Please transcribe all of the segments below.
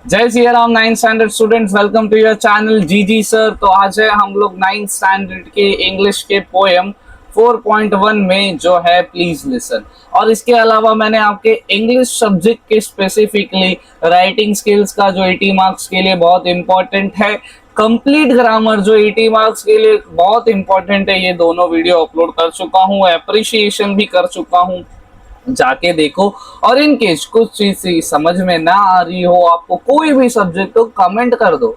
जय Siya Ram. 9th standard students, welcome to your channel G G sir. तो आज है हम लोग 9th स्टैंडर्ड के इंग्लिश के पोएम 4.1 में जो है प्लीज लिसन। और इसके अलावा मैंने आपके इंग्लिश सब्जेक्ट के स्पेसिफिकली राइटिंग स्किल्स का जो 80 मार्क्स के लिए बहुत इंपॉर्टेंट है, कंप्लीट ग्रामर जो 80 मार्क्स के लिए बहुत इंपॉर्टेंट है, ये दोनों वीडियो अपलोड कर चुका हूँ, अप्रिशिएशन भी कर चुका हूँ, जाके देखो। और इन केस कुछ चीज समझ में ना आ रही हो, आपको कोई भी सब्जेक्ट हो, कमेंट कर दो।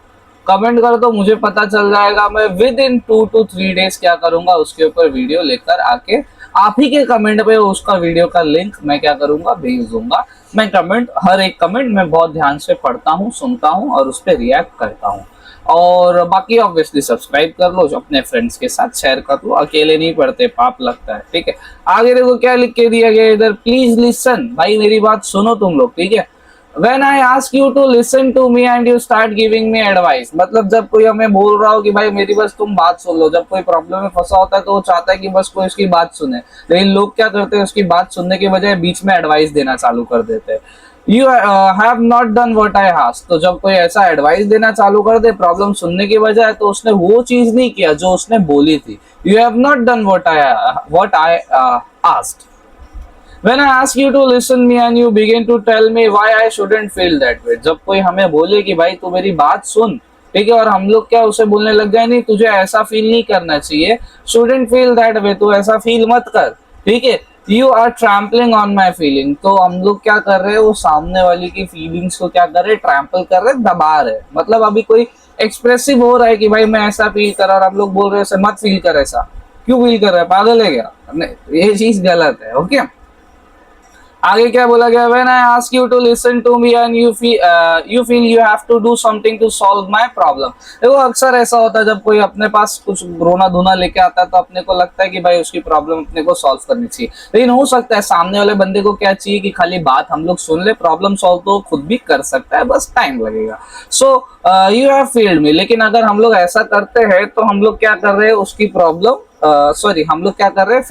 कमेंट कर दो, मुझे पता चल जाएगा। मैं विद इन 2 to 3 days क्या करूंगा, उसके ऊपर वीडियो लेकर आके आप ही के कमेंट पे उसका वीडियो का लिंक मैं क्या करूंगा, भेज दूंगा। मैं कमेंट, हर एक कमेंट मैं बहुत ध्यान से पढ़ता हूँ, सुनता हूँ और उस पर रिएक्ट करता हूँ। और बाकी ऑब्वियसली सब्सक्राइब कर लो, अपने फ्रेंड्स के साथ शेयर कर लो, अकेले नहीं पढ़ते, पाप लगता है। ठीक है, आगे देखो क्या लिख के दिया गया इधर, प्लीज लिसन। भाई मेरी बात सुनो तुम लोग, ठीक है। When I ask you to listen to me and you start giving me advice, मतलब जब कोई हमें बोल रहा हो कि भाई मेरी बस तुम बात सुन लो। जब कोई प्रॉब्लम में फंसा होता है तो वो चाहता है कि बस कोई उसकी बात सुने, लेकिन लोग क्या करते हैं, उसकी बात सुनने के बजाय बीच में एडवाइस देना चालू कर देते हैं। You have not done what I asked. तो जब कोई ऐसा एडवाइस देना चालू कर दे प्रॉब्लम सुनने के बजाय, तो उसने वो चीज नहीं किया जो उसने बोली थी। You have not done what I asked. When I ask you to listen me and you begin to tell me why I shouldn't feel that way। जब कोई हमें बोले कि भाई तू मेरी बात सुन, ठीक है, और हम लोग क्या उसे बोलने लग जाए, नहीं तुझे ऐसा फील नहीं करना चाहिए, shouldn't feel that way, तू ऐसा फील मत कर, ठीक है। You are trampling on my feeling। तो हम लोग क्या कर रहे हैं, वो सामने वाली की फीलिंग्स को क्या कर रहे, ट्रैम्पल कर रहे, दबा रहे। मतलब अभी कोई एक्सप्रेसिव हो रहा है कि भाई मैं ऐसा फील कर रहा, और हम लोग बोल रहे हैं मत फील कर ऐसा। क्यों फील कर रहा है, पागल है क्या? नहीं, ये चीज गलत है। ओके, आगे क्या बोला गया, when I ask you to listen to me and you feel you have to do something to solve my problem. देखो अक्सर ऐसा होता है, जब कोई अपने पास कुछ रोना धोना लेके आता है तो अपने को लगता है कि भाई उसकी प्रॉब्लम अपने को सॉल्व करनी चाहिए, लेकिन हो सकता है सामने वाले बंदे को क्या चाहिए कि खाली बात हम लोग सुन ले, प्रॉब्लम सॉल्व तो खुद भी कर सकता है, बस टाइम लगेगा। सो यू हैव फील्ड मी। लेकिन अगर हम लोग ऐसा करते हैं तो हम लोग क्या कर रहे हैं, उसकी प्रॉब्लम हम लोग क्या कर रहे हैं,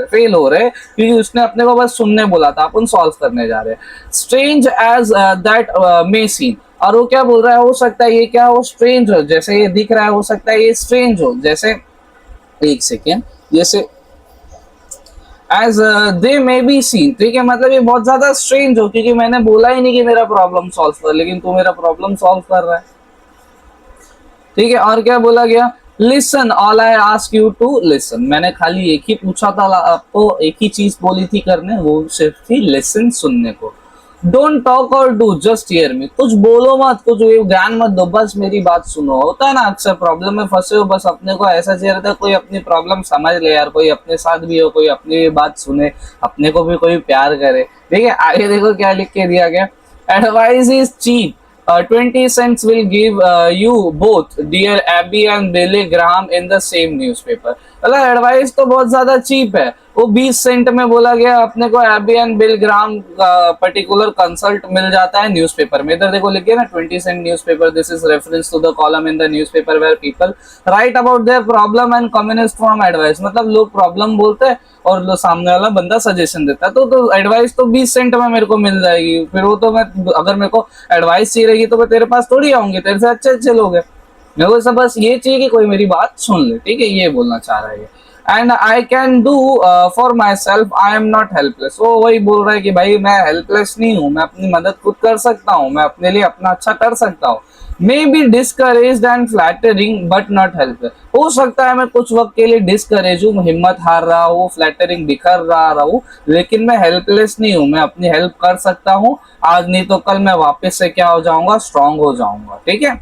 फेल हो रहे हैं, क्योंकि उसने अपने को बस सुनने बोला था, अपन सॉल्व करने जा रहे हैं। Strange as that may seem. और वो क्या बोल रहा है, हो सकता है ये क्या हो, स्ट्रेंज हो, जैसे ये दिख रहा है, हो सकता है ये स्ट्रेंज हो। जैसे एक सेकेंड, जैसे as they may be seen, ठीक है, मतलब ये बहुत ज्यादा स्ट्रेंज हो, क्योंकि मैंने बोला ही नहीं कि मेरा प्रॉब्लम सॉल्व कर, लेकिन तू मेरा प्रॉब्लम सॉल्व कर रहा है। ठीक है, और क्या बोला गया, listen, all I ask you to listen. मैंने खाली एक ही पूछा था आपको, एक ही चीज बोली थी करने, वो सिर्फ थी लिसन, सुनने को। डोंट टॉक और डू, जस्ट हियर मी। कुछ बोलो मत, कुछ ज्ञान मत दो, बस मेरी बात सुनो। होता है ना, अक्सर प्रॉब्लम में फंसे हो, बस अपने को ऐसा चाहिए रहता है कोई अपनी प्रॉब्लम समझ ले यार, कोई अपने साथ भी हो, कोई अपनी भी बात सुने, अपने को भी कोई प्यार करे। ठीक है, आगे देखो क्या लिख के दिया गया, advice is cheap, 20 cents will give you both dear Abby and Billy Graham in the same newspaper। मतलब एडवाइस तो बहुत ज्यादा चीप है, वो 20 सेंट में बोला गया, अपने को एबी एंड बिल ग्राम का पर्टिकुलर कंसल्ट मिल जाता है न्यूज़पेपर में। इधर देखो लिख गया ना, 20 cent newspaper, this is reference to the column in the newspaper where people write about their problem and communist from advice. मतलब लोग प्रॉब्लम बोलते हैं और जो सामने वाला बंदा सजेशन देता है, तो एडवाइस तो 20 सेंट में मेरे को मिल जाएगी। फिर वो तो मैं, अगर मेरे को एडवाइस चाहिए रहेगी तो मैं तेरे पास थोड़ी आऊंगी, तेरे से अच्छे अच्छे लोग हैं। मेरे को सब बस ये चाहिए कि कोई मेरी बात सुन ले, ठीक है, ये बोलना चाह रहा है। And I can do for my self, I am not helpless. वो वही बोल रहा है कि भाई मैं हेल्पलेस नहीं हूँ, मैं अपनी मदद खुद कर सकता हूँ, मैं अपने लिए अपना अच्छा कर सकता हूँ। May be discouraged and flattering but not helpless. हो सकता है मैं कुछ वक्त के लिए डिस्करेज हूँ, हिम्मत हार रहा हूँ, फ्लैटरिंग बिखर रहा हूँ, लेकिन मैं हेल्पलेस नहीं हूँ, मैं अपनी हेल्प कर सकता हूँ। आज नहीं तो कल मैं वापस से क्या हो जाऊंगा, स्ट्रांग हो जाऊंगा। ठीक है,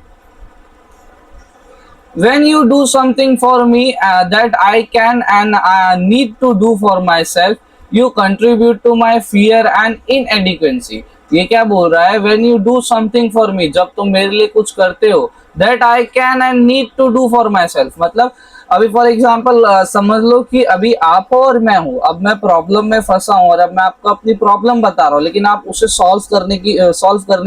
when you do something for me that I can and need to do for myself, you contribute to my fear and inadequacy। ये क्या बोल रहा है, when you do something for me, जब तुम मेरे लिए कुछ करते हो that I can and need to do for myself. मतलब अभी फॉर एग्जाम्पल समझ लो कि अभी आप हो और मैं हूँ, अब मैं प्रॉब्लम में फंसा हूँ और अब मैं आपको अपनी प्रॉब्लम बता रहा हूँ, लेकिन आप उसे सॉल्व करने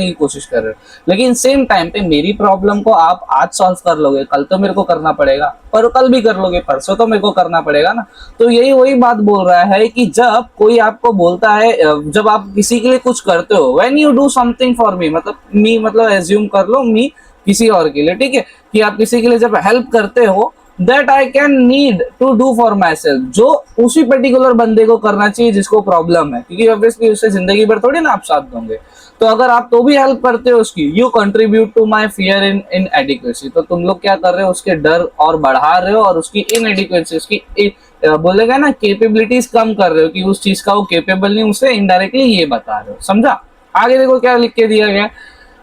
की कोशिश कर रहे हो। लेकिन सेम टाइम पे मेरी प्रॉब्लम को आप आज सॉल्व कर लोगे, कल तो मेरे को करना पड़ेगा, पर कल भी कर लोगे, परसों तो मेरे को करना पड़ेगा ना। तो यही वही बात बोल रहा है कि जब कोई आपको बोलता है, जब आप किसी के लिए कुछ करते हो, when you do something for me, मतलब मी मतलब एज्यूम कर लो मी किसी और के लिए, ठीक है, कि आप किसी के लिए जब हेल्प करते हो, that I can need to do for myself, जो उसी पर्टिकुलर बंदे को करना चाहिए जिसको प्रॉब्लम है, क्योंकि ऑब्वियसली उससे जिंदगी भर थोड़ी ना आप साथ दोगे। तो अगर आप तो भी हेल्प करते हो उसकी, you contribute to my fear inadequacy, तो तुम लोग क्या कर रहे हो, उसके डर और बढ़ा रहे हो और उसकी इन एडिक्वेसी, उसकी बोलेगा ना कैपेबिलिटीज कम कर रहे हो, कि उस चीज का वो कैपेबल नहीं, उसे इनडायरेक्टली ये बता रहे हो। समझा? आगे देखो क्या लिख के दिया गया,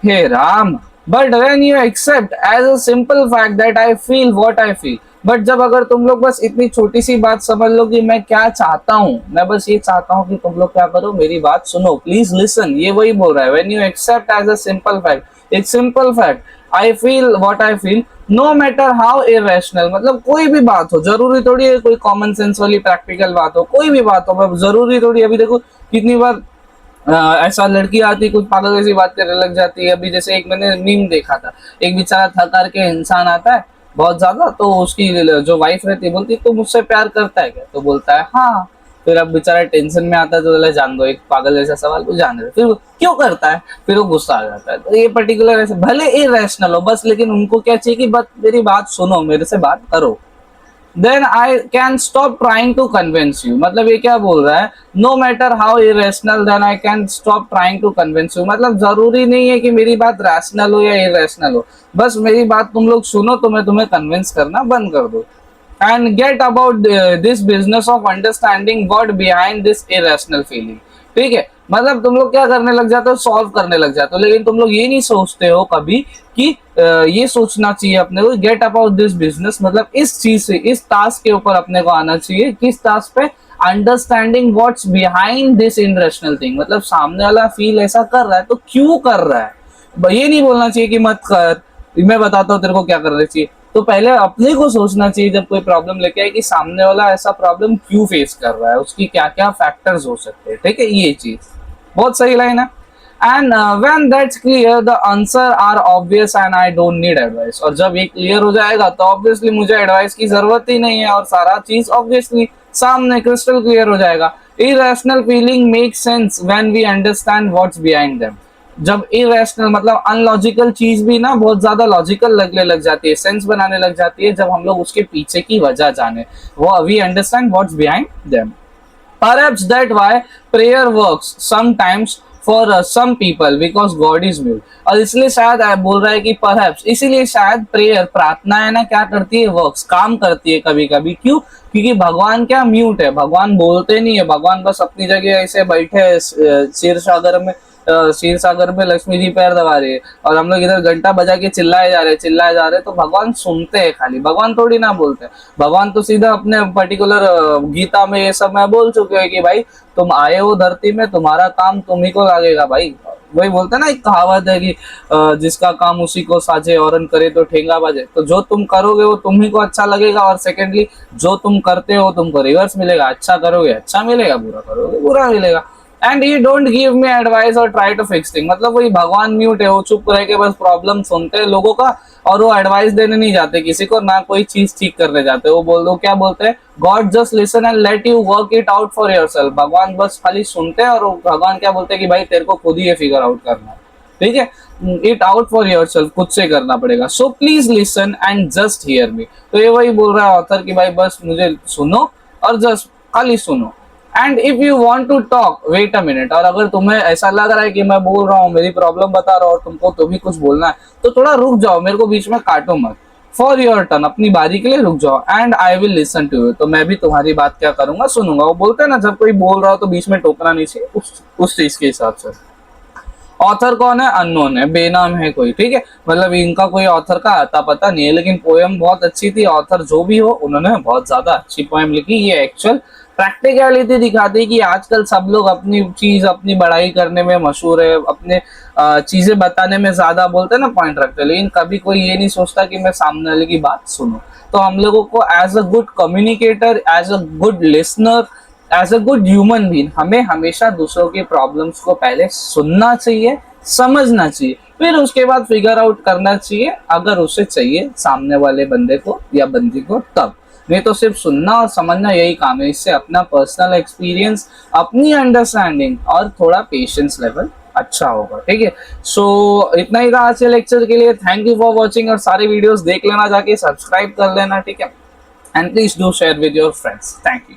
हे Ram, but when you accept as a simple fact that I feel what I feel, but जब अगर तुम लोग बस इतनी छोटी सी बात समझ लो कि मैं क्या चाहता हूँ, मैं बस ये चाहता हूँ कि तुम लोग क्या करो, मेरी बात सुनो, प्लीज लिसन, ये वही बोल रहा है। When you accept as a simple fact, एक simple fact, I feel what I feel, no matter how irrational, मतलब कोई भी बात हो, जरूरी थोड़ी है कोई कॉमन सेंस वाली प्रैक्टिकल बात हो, कोई भी बात हो, जरूरी थोड़ी। अभी देखो कितनी बार ऐसा लड़की आती कुछ पागल जैसी बात करने लग जाती है। अभी जैसे एक मैंने मीम देखा था, एक बेचारा थक कर के इंसान आता है बहुत ज्यादा, तो उसकी जो वाइफ रहती है बोलती तो मुझसे प्यार करता है क्या, तो बोलता है हाँ। फिर अब बेचारा टेंशन में आता है तो बोला जान दो, एक पागल जैसा सवाल को जान रहे, फिर क्यों करता है, फिर वो गुस्सा आ जाता है। तो ये पर्टिकुलर ऐसे भले इरेशनल हो बस, लेकिन उनको क्या चाहिए कि बस मेरी बात सुनो, मेरे से बात करो, then I can stop trying to convince you. मतलब ये क्या बोल रहा है, no matter how irrational then I can stop trying to convince you, मतलब जरूरी नहीं है कि मेरी बात रैशनल हो या इरेशनल हो, बस मेरी बात तुम लोग सुनो तो मैं तुम्हें कन्विंस करना बंद कर दूं। And get about this business of understanding what behind this irrational feeling, ठीक है। मतलब तुम लोग क्या करने लग जाते हो, सॉल्व करने लग जाते हो, लेकिन तुम लोग ये नहीं सोचते हो कभी कि ये सोचना चाहिए अपने को, गेट अबाउट दिस बिजनेस, मतलब इस चीज से, इस टास्क के ऊपर अपने को आना चाहिए, किस टास्क पे, understanding what's behind this irrational thing, मतलब सामने वाला फील ऐसा कर रहा है तो क्यों कर रहा है। ये नहीं बोलना चाहिए कि मत कर, मैं बताता हूँ तेरे को क्या करना चाहिए। तो पहले अपने को सोचना चाहिए जब कोई प्रॉब्लम लेके आए कि सामने वाला ऐसा प्रॉब्लम क्यों फेस कर रहा है, उसकी क्या क्या फैक्टर्स हो सकते हैं, ठीक है, ये चीज बहुत सही लाइन है। And when that's clear the answer are obvious and I don't need advice, और जब ये क्लियर हो जाएगा तो ऑब्वियसली मुझे एडवाइस की जरूरत ही नहीं है और सारा चीज ऑब्वियसली सामने क्रिस्टल क्लियर हो जाएगा। Irrational feeling make sense when we understand what's behind them, जब इरेशनल मतलब अनलॉजिकल चीज भी ना बहुत ज्यादा लॉजिकल लगने लग जाती है, सेंस बनाने लग जाती है, जब हम लोग उसके पीछे की वजह जाने, वो we understand what's behind them. Perhaps that why prayer works sometimes for some people because God is mute, और इसलिए शायद बोल रहा है कि perhaps, इसीलिए शायद प्रेयर प्रार्थना है ना क्या करती है, वर्क्स काम करती है कभी कभी, क्यों, क्योंकि भगवान क्या म्यूट है, भगवान बोलते नहीं है, भगवान बस अपनी जगह ऐसे बैठे है क्षीर सागर में, क्षीर सागर में लक्ष्मी जी पैर दबा रही है और हम लोग इधर घंटा बजा के चिल्लाए जा रहे, तो भगवान सुनते हैं खाली, भगवान थोड़ी ना बोलते हैं। भगवान तो सीधा अपने पर्टिकुलर गीता में ये सब मैं बोल चुके हैं कि भाई तुम आए हो धरती में, तुम्हारा काम तुम्ही को लागेगा भाई। वही बोलते हैं ना, एक कहावत है कि जिसका काम उसी को साझे औरन करे तो ठेंगा बजे, तो जो तुम करोगे वो तुम्ही को अच्छा लगेगा, और सेकेंडली जो तुम करते हो तुमको रिवर्स मिलेगा, अच्छा करोगे अच्छा मिलेगा, बुरा करोगे बुरा मिलेगा। And he don't give me advice और ट्राई टू फिक्स थिंग, मतलब वही भगवान म्यूट है, वो चुप रह के बस प्रॉब्लम सुनते हैं लोगों का, और वो एडवाइस देने नहीं जाते किसी को, ना कोई चीज ठीक करने जाते, वो बोल दो क्या बोलते हैं, God just listen and let you work it out for yourself, भगवान बस खाली सुनते हैं, और भगवान क्या बोलते हैं कि भाई तेरे को खुद ही ये फिगर आउट करना है, ठीक है, इट आउट फॉर योरसेल्फ, खुद से करना पड़ेगा। So please listen and just hear me, तो ये वही बोल रहा है ऑथर कि भाई बस मुझे सुनो और जस्ट खाली सुनो। And if you want to talk wait a minute, और अगर तुम्हें ऐसा लग रहा है कि मैं बोल रहा हूँ मेरी प्रॉब्लम बता रहा हूँ और तुमको तो भी कुछ बोलना है, तो थोड़ा रुक जाओ, मेरे को बीच में काटो मत, फॉर योर टर्न, अपनी बारी के लिए रुक जाओ, and I will listen to you, तो मैं भी तुम्हारी बात क्या करूंगा, सुनूंगा। वो बोलते हैं ना जब कोई बोल रहा हो तो बीच में टोकना नहीं चाहिए, उस चीज के हिसाब से। ऑथर कौन है, अननोन है, बेनाम है कोई, ठीक है, मतलब इनका कोई ऑथर का आता पता नहीं है, लेकिन पोएम बहुत अच्छी थी, ऑथर जो भी हो उन्होंने बहुत ज्यादा अच्छी पोएम लिखी, ये एक्चुअल प्रैक्टिकलिटी दिखाती है कि आजकल सब लोग अपनी चीज अपनी बड़ाई करने में मशहूर है, अपने चीजें बताने में ज्यादा बोलते हैं ना, पॉइंट रखते हैं, लेकिन कभी कोई ये नहीं सोचता कि मैं सामने वाले की बात सुनूं। तो हम लोगों को as a good communicator, as a good listener, as a good human being हमें हमेशा दूसरों की प्रॉब्लम्स को पहले सुनना चाहिए, समझना चाहिए, फिर उसके बाद फिगर आउट करना चाहिए, अगर उसे चाहिए सामने वाले बंदे को या बंदी को तब। नहीं तो सिर्फ सुनना और समझना यही काम है। इससे अपना पर्सनल एक्सपीरियंस, अपनी अंडरस्टैंडिंग और थोड़ा पेशेंस लेवल अच्छा होगा। ठीक है, सो इतना ही था आज के लेक्चर के लिए। थैंक यू फॉर वॉचिंग, और सारे वीडियोस देख लेना, जाके सब्सक्राइब कर लेना। ठीक है, and please do share with your friends. Thank you.